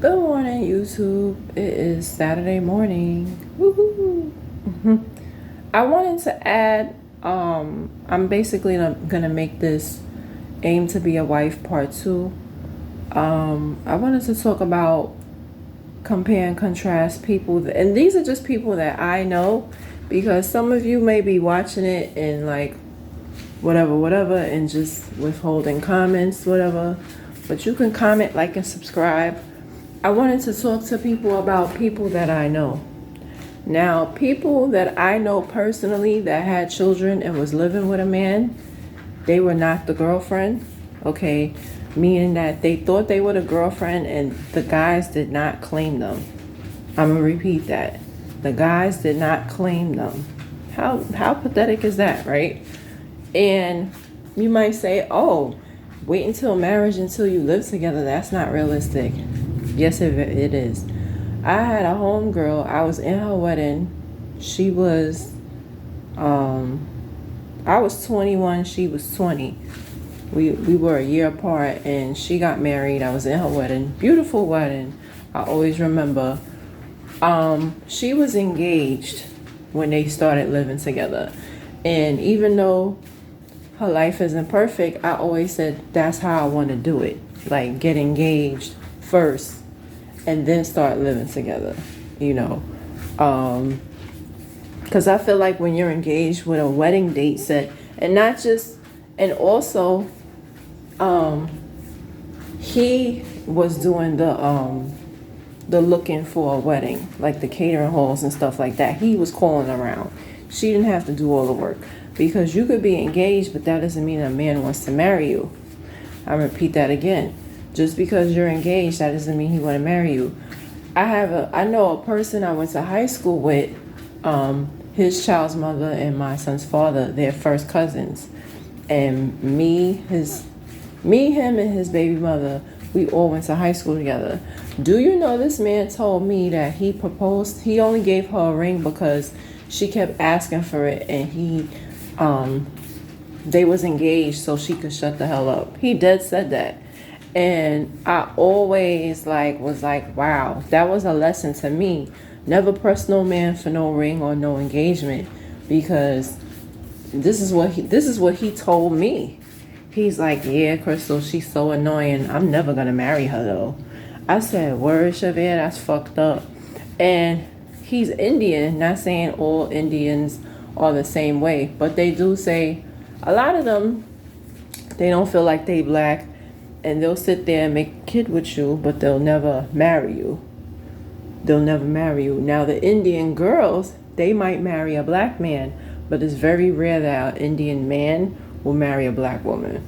Good morning, YouTube. It is Saturday morning. Woohoo! I wanted to add, I'm basically gonna make this aim to be a wife part two. I wanted to talk about compare and contrast people, and these are just people that I know because some of you may be watching it and like whatever, and just withholding comments, whatever. But you can comment, like, and subscribe. I wanted to talk to people about people that I know. Now, people that I know personally that had children and was living with a man, they were not the girlfriend, okay? Meaning that they thought they were the girlfriend and the guys did not claim them. I'm gonna repeat that. The guys did not claim them. How pathetic is that, right? And you might say, oh, wait until marriage until you live together. That's not realistic. Yes, it is. I had a homegirl. I was in her wedding. She was, I was 21. She was 20. We were a year apart, and she got married. I was in her wedding. Beautiful wedding. I always remember. She was engaged when they started living together. And even though her life isn't perfect, I always said that's how I want to do it. Like, get engaged first and then start living together, you know. Because I feel like when you're engaged with a wedding date set, and not just, and also, he was doing the looking for a wedding, like the catering halls and stuff like that. He was calling around. She didn't have to do all the work. Because you could be engaged, but that doesn't mean a man wants to marry you. I repeat that again. Just because you're engaged, that doesn't mean he want to marry you. I know a person I went to high school with, his child's mother and my son's father, they're first cousins. And him and his baby mother, we all went to high school together. Do you know this man told me that he proposed, he only gave her a ring because she kept asking for it, and they was engaged so she could shut the hell up. He dead said that. And I always was like, wow, that was a lesson to me. Never press no man for no ring or no engagement, because this is what he told me. He's like, yeah, Crystal, she's so annoying. I'm never gonna marry her though. I said, word, Shavir, that's fucked up. And he's Indian, not saying all Indians are the same way, but they do say a lot of them, they don't feel like they black, and they'll sit there and make a kid with you, but they'll never marry you. They'll never marry you. Now, the Indian girls, they might marry a black man, but it's very rare that an Indian man will marry a black woman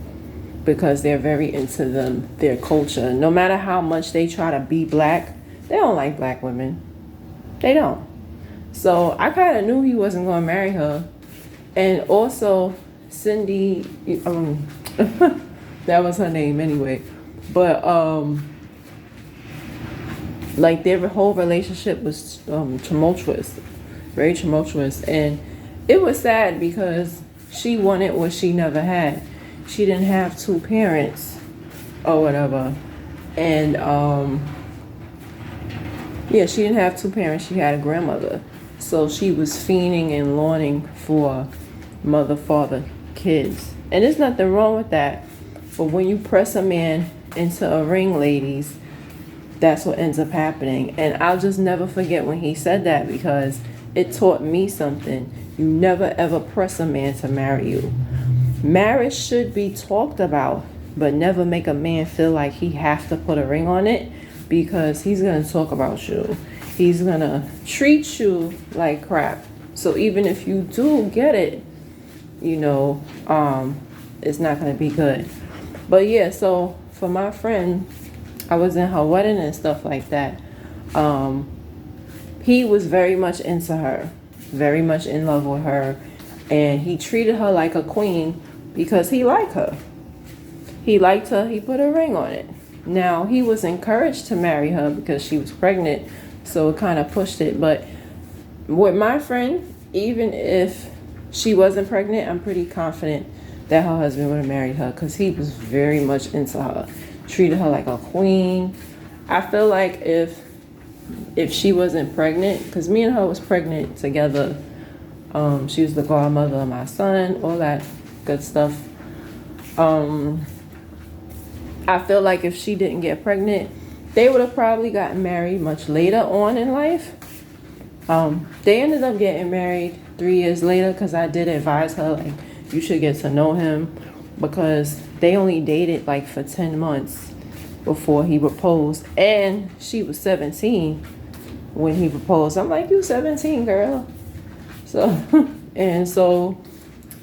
because they're very into their culture. No matter how much they try to be black, they don't like black women. They don't. So I kind of knew he wasn't going to marry her. And also, Cindy, that was her name anyway. But, like, their whole relationship was tumultuous, very tumultuous. And it was sad because she wanted what she never had. She didn't have two parents or whatever. And, yeah, she didn't have two parents. She had a grandmother. So she was fiending and longing for mother, father, kids. And there's nothing wrong with that. But when you press a man into a ring, ladies, that's what ends up happening. And I'll just never forget when he said that, because it taught me something. You never ever press a man to marry you. Marriage should be talked about, but never make a man feel like he has to put a ring on it, because he's going to talk about you. He's going to treat you like crap. So even if you do get it, you know, it's not going to be good. But yeah, so for my friend, I was in her wedding and stuff like that. He was very much into her, very much in love with her. And he treated her like a queen because he liked her. He liked her. He put a ring on it. Now, he was encouraged to marry her because she was pregnant, so it kind of pushed it. But with my friend, even if she wasn't pregnant, I'm pretty confident that her husband would have married her, because he was very much into her, treated her like a queen. I feel like if she wasn't pregnant, because me and her was pregnant together. She was the godmother of my son, all that good stuff. I feel like if she didn't get pregnant, they would have probably gotten married much later on in life. They ended up getting married 3 years later because I did advise her, like, you should get to know him, because they only dated like for 10 months before he proposed, and she was 17 when he proposed. I'm like, you 17, girl. So, and so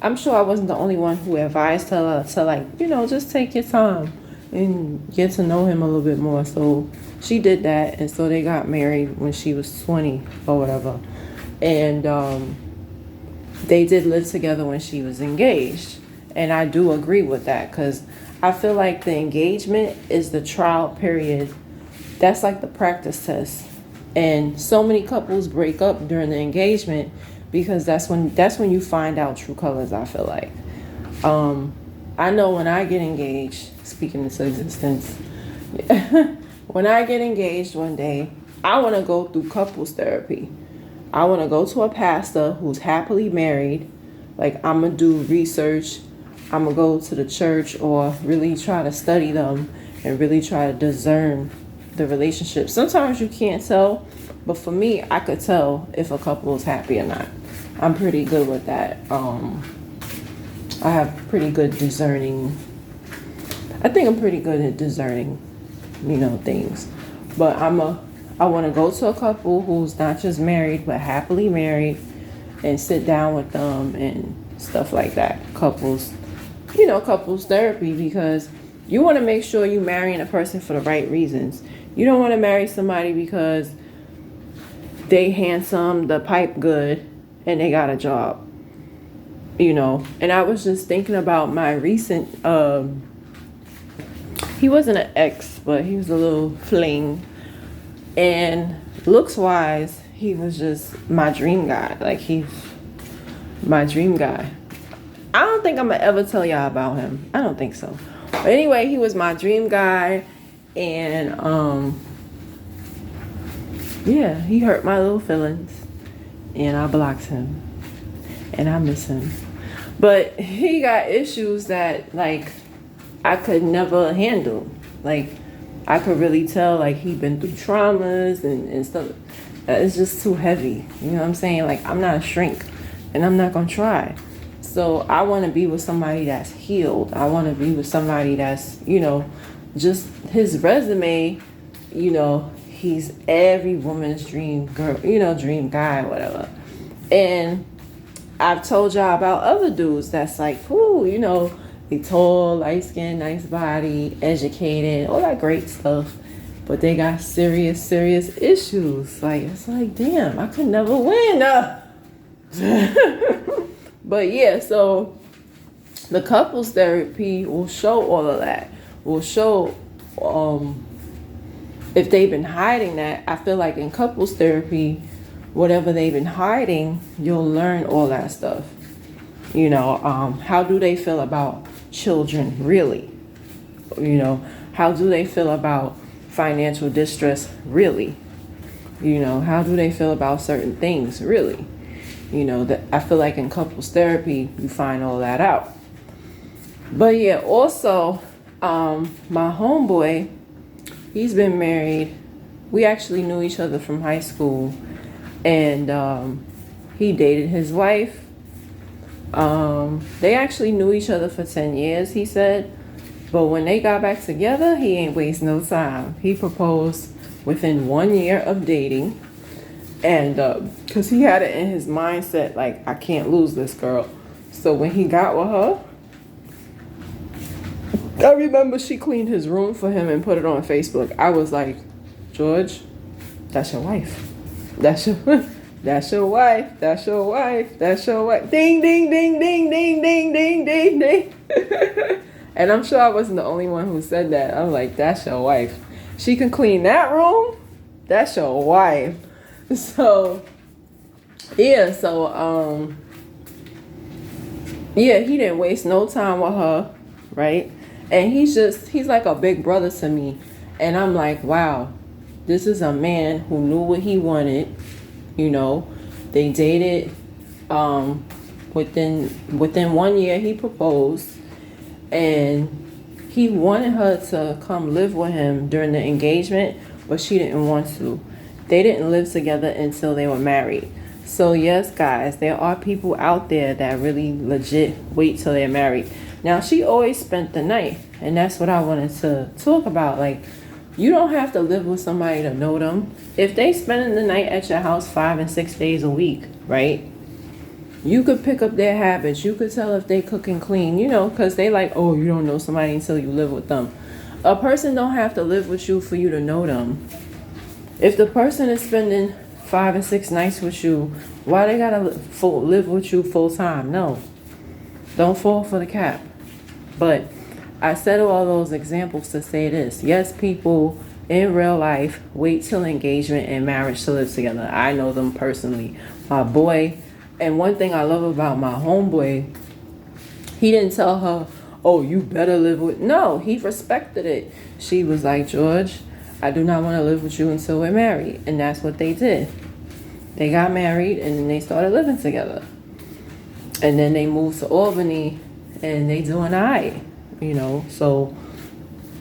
I'm sure I wasn't the only one who advised her to, like, just take your time and get to know him a little bit more. So she did that, and so they got married when she was 20 or whatever. And they did live together when she was engaged. And I do agree with that, because I feel like the engagement is the trial period. That's like the practice test. And so many couples break up during the engagement because that's when you find out true colors, I feel like. I know when I get engaged, speaking into existence, when I get engaged one day, I want to go through couples therapy. I want to go to a pastor who's happily married. Like, I'm going to do research. I'm going to go to the church or really try to study them and really try to discern the relationship. Sometimes you can't tell, but for me, I could tell if a couple is happy or not. I'm pretty good with that. I have pretty good discerning. I think I'm pretty good at discerning, things. But I want to go to a couple who's not just married, but happily married, and sit down with them and stuff like that. Couples therapy, because you want to make sure you're marrying a person for the right reasons. You don't want to marry somebody because they handsome, the pipe good, and they got a job. And I was just thinking about my recent, he wasn't an ex, but he was a little fling. And looks wise, he was just my dream guy. Like, he's my dream guy. I don't think I'm gonna ever tell y'all about him. I don't think so. But anyway, he was my dream guy. And, yeah, he hurt my little feelings. And I blocked him. And I miss him. But he got issues that, like, I could never handle. Like, I could really tell, like, he'd been through traumas and stuff. It's just too heavy. You know what I'm saying? Like, I'm not a shrink. And I'm not going to try. So I want to be with somebody that's healed. I want to be with somebody that's, just his resume, he's every woman's dream girl, dream guy, whatever. And I've told y'all about other dudes that's like, ooh, they tall, light skin, nice body, educated, all that great stuff. But they got serious, serious issues. Like, it's like, damn, I could never win. But yeah, so the couples therapy will show all of that. Will show if they've been hiding that. I feel like in couples therapy, whatever they've been hiding, you'll learn all that stuff. How do they feel about children, really? How do they feel about financial distress, really? How do they feel about certain things, really? That I feel like in couples therapy, you find all that out. But yeah, also, my homeboy, he's been married. We actually knew each other from high school. And he dated his wife. They actually knew each other for 10 years, he said. But when they got back together, he ain't waste no time. He proposed within 1 year of dating. And because he had it in his mindset, like, I can't lose this girl. So when he got with her, I remember she cleaned his room for him and put it on Facebook. I was like, George, that's your wife. That's your wife. That's your wife. That's your wife. Ding, ding, ding, ding, ding, ding, ding, ding, ding. And I'm sure I wasn't the only one who said that. I'm like, that's your wife. She can clean that room. That's your wife. So, yeah. So, yeah, he didn't waste no time with her, right? And he's like a big brother to me. And I'm like, wow, This is a man who knew what he wanted. You know, they dated. Within 1 year, he proposed, and he wanted her to come live with him during the engagement, but she didn't want to. They didn't live together until they were married. So yes, guys, there are people out there that really legit wait till they're married. Now, she always spent the night, and that's what I wanted to talk about. Like, you don't have to live with somebody to know them. If they spending the night at your house 5 and 6 days a week, right? You could pick up their habits. You could tell if they cook and clean, you know, because they like, oh, you don't know somebody until you live with them. A person don't have to live with you for you to know them. If the person is spending 5 and 6 nights with you, why they gotta live with you full time? No, don't fall for the cap. But I said all those examples to say this. Yes, people in real life wait till engagement and marriage to live together. I know them personally. My boy, and one thing I love about my homeboy, he didn't tell her, oh, you better live with. No, he respected it. She was like, George, I do not want to live with you until we're married. And that's what they did. They got married and then they started living together. And then they moved to Albany and they doing all right, you know. So,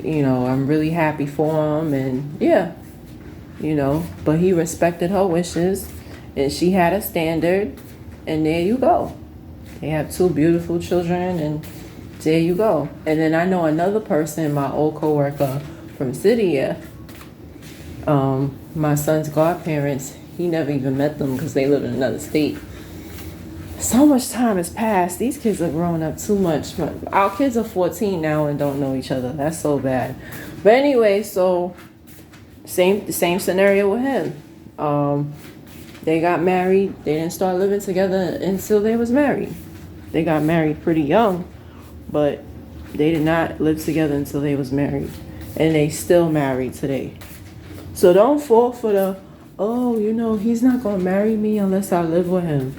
you know, I'm really happy for him. And yeah, you know, but he respected her wishes and she had a standard. And there you go. They have 2 beautiful children, and there you go. And then I know another person, my old coworker from Cydia, my son's godparents, he never even met them because they live in another state. So much time has passed. These kids are growing up too much. Our kids are 14 now and don't know each other. That's so bad. But anyway, so same scenario with him. They got married. They didn't start living together until they was married. They got married pretty young, but they did not live together until they was married. And they still married today. So don't fall for the, oh, you know, he's not going to marry me unless I live with him.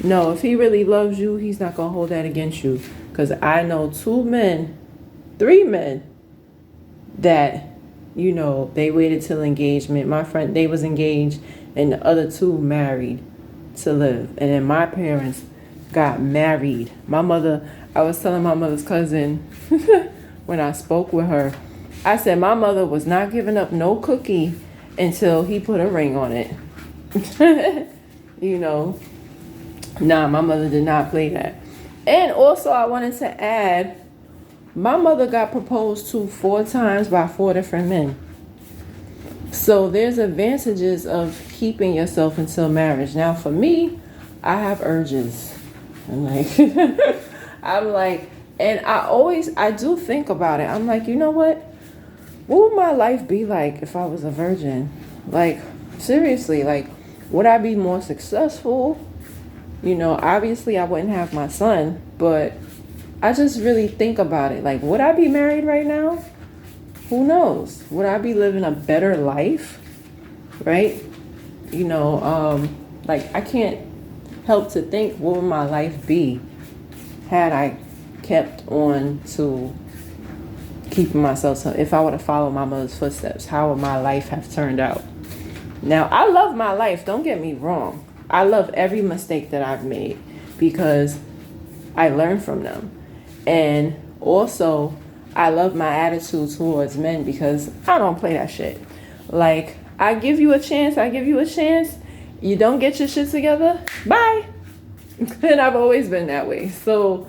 No, if he really loves you, he's not going to hold that against you. Because I know 3 men that, you know, they waited till engagement. My friend, they was engaged, and the other 2 married to live. And then my parents got married. My mother, I was telling my mother's cousin when I spoke with her, I said my mother was not giving up no cookie until he put a ring on it. You know, nah, my mother did not play that. And also I wanted to add, my mother got proposed to 4 times by 4 different men. So there's advantages of keeping yourself until marriage. Now for me, I have urges. I'm like, and I do think about it. I'm like, you know what would my life be like if I was a virgin? Like, seriously, like, would I be more successful? You know, obviously I wouldn't have my son, but I just really think about it. Like, would I be married right now? Who knows? Would I be living a better life? Right? You know, like, I can't help to think, what would my life be had I kept on to keeping myself, so if I were to follow my mother's footsteps, how would my life have turned out? Now, I love my life, don't get me wrong. I love every mistake that I've made because I learned from them. And also, I love my attitude towards men because I don't play that shit. Like, I give you a chance. You don't get your shit together, bye. And I've always been that way. So,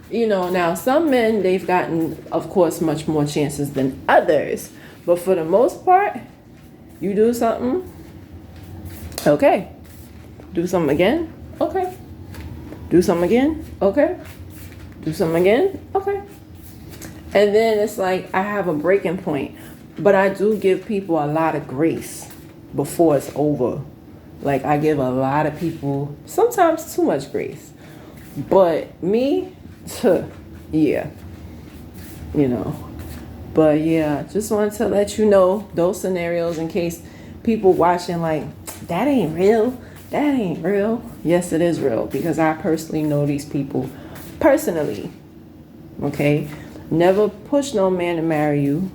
you know, now some men, they've gotten, of course, much more chances than others. But for the most part, you do something, okay. Do something again, okay. Do something again, okay. Do something again, okay. And then it's like I have a breaking point. But I do give people a lot of grace before it's over. Like, I give a lot of people, sometimes too much grace. But me, yeah, you know. But yeah, just wanted to let you know those scenarios in case people watching like, that ain't real. That ain't real. Yes, it is real because I personally know these people personally. Okay? Never push no man to marry you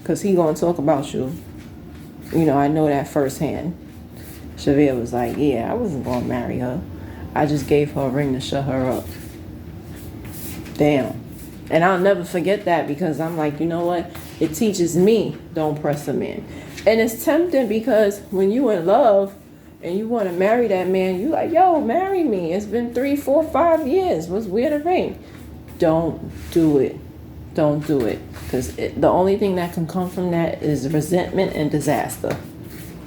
because he gonna talk about you. I know that firsthand. Chevelle was like, yeah, I wasn't going to marry her. I just gave her a ring to shut her up. Damn. And I'll never forget that, because I'm like, you know what? It teaches me, don't press a man. And it's tempting, because when you in love and you want to marry that man, you like, yo, marry me. It's been 3, 4, 5 years. What's weird a ring? Don't do it. Don't do it. Because the only thing that can come from that is resentment and disaster.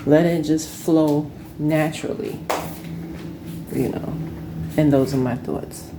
Let it just flow naturally. And those are my thoughts.